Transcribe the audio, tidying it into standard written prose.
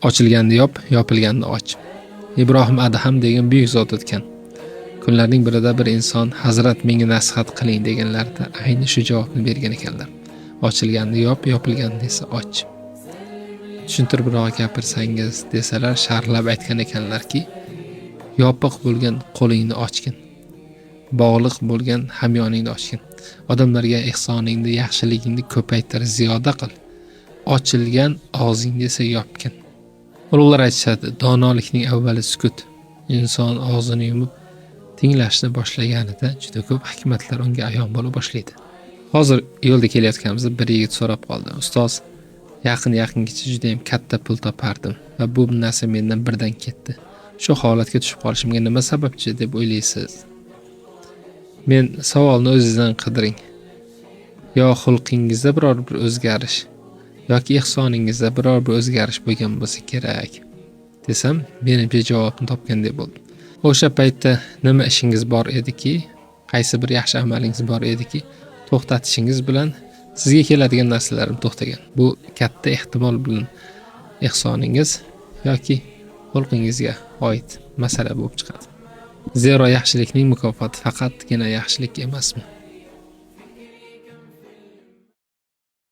Ochilganda yop, yopilganda och. Ibrohim Adham degan buyuk zot o'tgan. Kunlarning birida bir inson Hazrat menga nasihat qiling deganlarida ayni shu javobni bergan ekanlar. Ochilganda yop, yopilganda esa och. Tushuntiribroq gapirsangiz desalar sharhlab aytgan ekanlarki, yopiq bo'lgan qo'lingni ochgin. Bog'liq bo'lgan hamyoningni ochgin. Odamlarga ehsoningni, yaxshiligingni ko'paytir, ziyoda qil. Ochilgan og'zingni esa yopgin. Ulug'lar aytishadi, donolikning avvali sukut. Inson og'zini yumib tinglashni boshlaganida juda ko'p hikmatlar unga ayon bo'la boshlaydi. Hozir yo'lda kelayotganimizda bir yigit so'rab qoldi. Ustoz, yaqingacha juda ham katta pul topardim va bu narsa mendan birdan ketdi. Shu holatga tushib qolishimga nima sababchi deb o'ylaysiz? Men savolni o'zingizdan qidiring. Yo xulqingizda biror bir o'zgarish yoki ehsoningizda biror bir o'zgarish bo'lgan bo'lsa kerak desam, menimcha javobni topgandek bo'ldim. O'sha paytda nima ishingiz bor ediki, qaysi bir yaxshi amalingiz bor ediki, to'xtatishingiz bilan sizga keladigan narsalarim to'xtagan. Bu katta ehtimol bilan ehsoningiz yoki xulqingizga oid masala bo'lib chiqadi. Zero yaxshilikning mukofoti faqatgina yaxshilik emasmi?